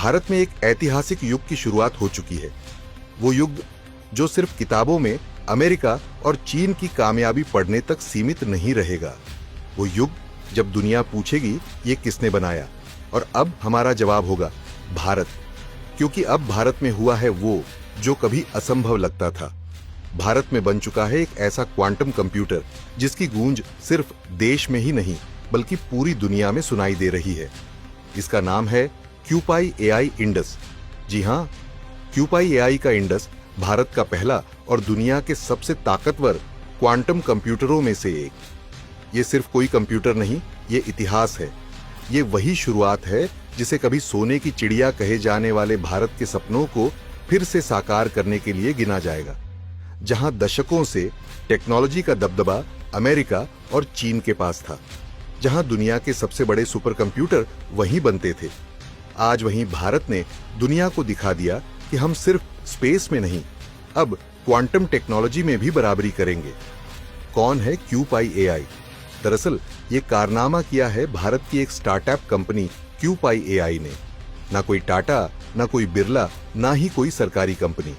भारत में एक ऐतिहासिक युग की शुरुआत हो चुकी है। वो युग जो सिर्फ किताबों में अमेरिका और चीन की कामयाबी पढ़ने तक सीमित नहीं रहेगा। वो युग जब दुनिया पूछेगी ये किसने बनाया, और अब हमारा जवाब होगा भारत। क्योंकि अब भारत में हुआ है वो जो कभी असंभव लगता था। भारत में बन चुका है एक ऐसा क्वांटम कंप्यूटर जिसकी गूंज सिर्फ देश में ही नहीं बल्कि पूरी दुनिया में सुनाई दे रही है। इसका नाम है क्यूपाई एआई इंडस। जी हां, क्यूपाई एआई का इंडस भारत का पहला और दुनिया के सबसे ताकतवर क्वांटम कंप्यूटरों में से एक। ये सिर्फ कोई कंप्यूटर नहीं, ये इतिहास है। ये वही शुरुआत है जिसे कभी सोने की चिड़िया कहे जाने वाले भारत के सपनों को फिर से साकार करने के लिए गिना जाएगा। जहां दशकों से टेक्नोलॉजी का दबदबा अमेरिका और चीन के पास था, जहां दुनिया के सबसे बड़े सुपर कंप्यूटर वहीं बनते थे, आज वहीं भारत ने दुनिया को दिखा दिया कि हम सिर्फ स्पेस में नहीं, अब क्वांटम टेक्नोलॉजी में भी बराबरी करेंगे। कौन है क्यूपाई एआई? दरअसल ये कारनामा किया है भारत की एक स्टार्टअप कंपनी क्यूपाई एआई ने। ना कोई टाटा, ना कोई बिरला, ना ही कोई सरकारी कंपनी,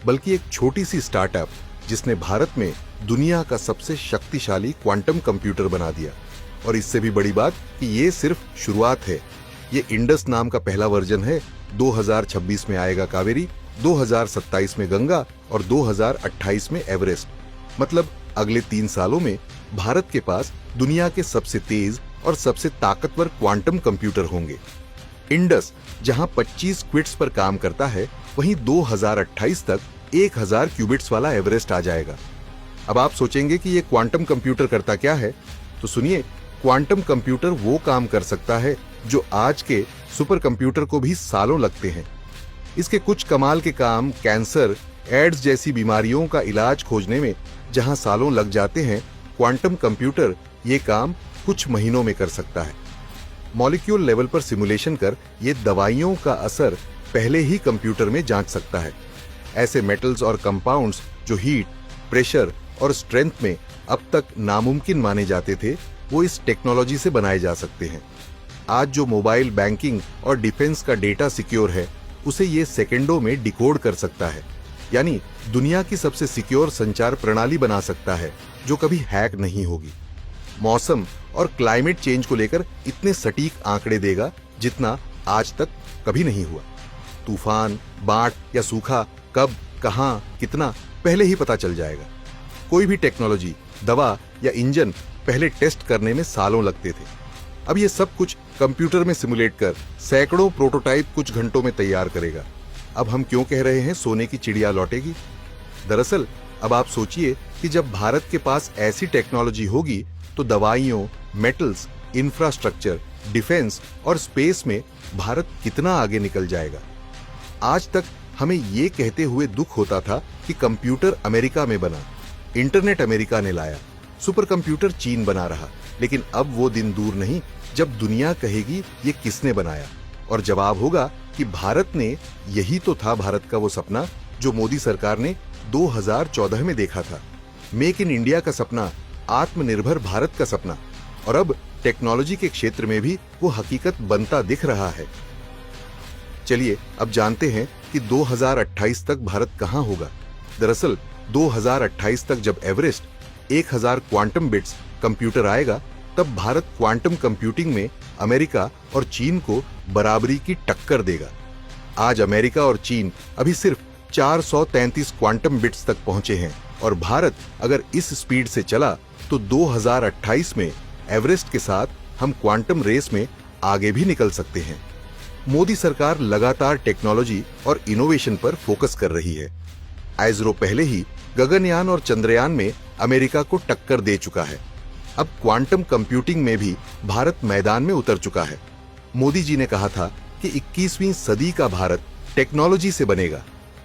बल्कि एक छोटी सी स्टार्टअप जिसने भारत में दुनिया का सबसे शक्तिशाली क्वांटम कंप्यूटर बना दिया। और इससे भी बड़ी बात कि ये सिर्फ शुरुआत है। ये इंडस नाम का पहला वर्जन है। 2026 में आएगा कावेरी, 2027 में गंगा और 2028 में एवरेस्ट। मतलब अगले 3 सालों में भारत के पास दुनिया के सबसे तेज और सबसे ताकतवर क्वांटम कंप्यूटर होंगे। इंडस जहां 25 क्विट्स पर काम करता है, वहीं 2028 तक 1000 क्यूबिट्स वाला एवरेस्ट आ जाएगा। अब आप सोचेंगे कि ये क्वांटम कंप्यूटर करता क्या है? तो सुनिए, क्वांटम कंप्यूटर वो काम कर सकता है जो आज के सुपर कंप्यूटर को भी सालों लगते हैं। इसके कुछ कमाल के काम कैंसर, एड्स जैसी बीमारियों का इलाज खोजने में जहां सालों लग जाते हैं, क्वांटम कंप्यूटर ये काम कुछ महीनों में कर सकता है। मॉलिक्यूल लेवल पर सिमुलेशन कर ये दवाइयों का असर पहले ही कंप्यूटर में जांच सकता है। ऐसे मेटल्स और कंपाउंड्स जो हीट, प्रेशर और स्ट्रेंथ में अब तक नामुमकिन माने जाते थे, वो इस टेक्नोलॉजी से बनाए जा सकते हैं। आज जो मोबाइल बैंकिंग और डिफेंस का डेटा सिक्योर है, उसे ये सेकंडों में डिकोड कर सकता है। यानी दुनिया की सबसे सिक्योर संचार प्रणाली बना सकता है जो कभी हैक नहीं होगी। मौसम और क्लाइमेट चेंज को लेकर इतने सटीक आंकड़े देगा जितना आज तक कभी नहीं हुआ। तूफान, बाढ़ या सूखा कब, कहां, कितना पहले ही पता चल जाएगा। कोई भी टेक्नोलॉजी, दवा या इंजन पहले टेस्ट करने में सालों लगते थे। अब ये सब कुछ कंप्यूटर में सिमुलेट कर सैकड़ों प्रोटोटाइप कुछ घंटों में तैयार करेगा। अब हम क्यों कह रहे हैं सोने की चिड़िया लौटेगी? दरअसल अब आप सोचिए कि जब भारत के पास ऐसी टेक्नोलॉजी होगी तो दवाइयों, मेटल्स, इंफ्रास्ट्रक्चर, डिफेंस और स्पेस में भारत कितना आगे निकल जाएगा। आज तक हमें ये कहते हुए दुख होता था कि कंप्यूटर अमेरिका में बना, इंटरनेट अमेरिका ने लाया, सुपर कंप्यूटर चीन बना रहा। लेकिन अब वो दिन दूर नहीं जब दुनिया कहेगी ये किसने बनाया, और जवाब होगा कि भारत ने। यही तो था भारत का वो सपना जो मोदी सरकार ने 2014 में देखा था। मेक इन इंडिया का सपना, आत्मनिर्भर भारत का सपना। और अब टेक्नोलॉजी के क्षेत्र में भी वो हकीकत बनता दिख रहा है। चलिए अब जानते हैं कि 2028 तक भारत कहां होगा। दरअसल 2028 तक जब एवरेस्ट 1000 क्वांटम बिट्स कंप्यूटर आएगा, तब भारत क्वांटम कंप्यूटिंग में अमेरिका और चीन को बराबरी की टक्कर देगा। आज अमेरिका और चीन अभी सिर्फ 433 क्वांटम बिट्स तक पहुंचे हैं, और भारत अगर इस स्पीड से चला तो 2028 में एवरेस्ट के साथ हम क्वांटम रेस में आगे भी निकल सकते हैं। मोदी सरकार लगातार टेक्नोलॉजी और इनोवेशन पर फोकस कर रही है। आइसरो पहले ही गगनयान और चंद्रयान में अमेरिका को टक्कर दे चुका है। अब क्वांटम कंप्यूटिंग में भी भारत मैदान में उतर चुका है। मोदी जी ने कहा था कि 21वीं सदी का भारत टेक्नोलॉजी से बनेगा,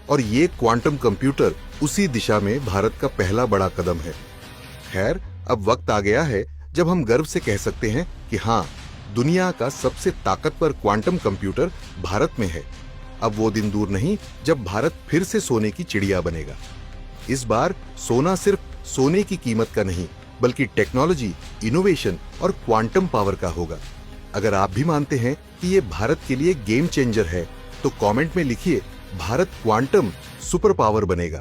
और ये क्वांटम कंप्यूटर उसी दिशा में भारत का पहला बड़ा कदम है। खैर, अब वक्त आ गया है जब हम गर्व से कह सकते हैं कि हाँ, दुनिया का सबसे ताकतवर क्वांटम कंप्यूटर भारत में है। अब वो दिन दूर नहीं जब भारत फिर से सोने की चिड़िया बनेगा। इस बार सोना सिर्फ सोने की कीमत का नहीं, बल्कि टेक्नोलॉजी, इनोवेशन और क्वांटम पावर का होगा। अगर आप भी मानते हैं कि ये भारत के लिए गेम चेंजर है, तो कमेंट में लिखिए भारत क्वांटम सुपर पावर बनेगा।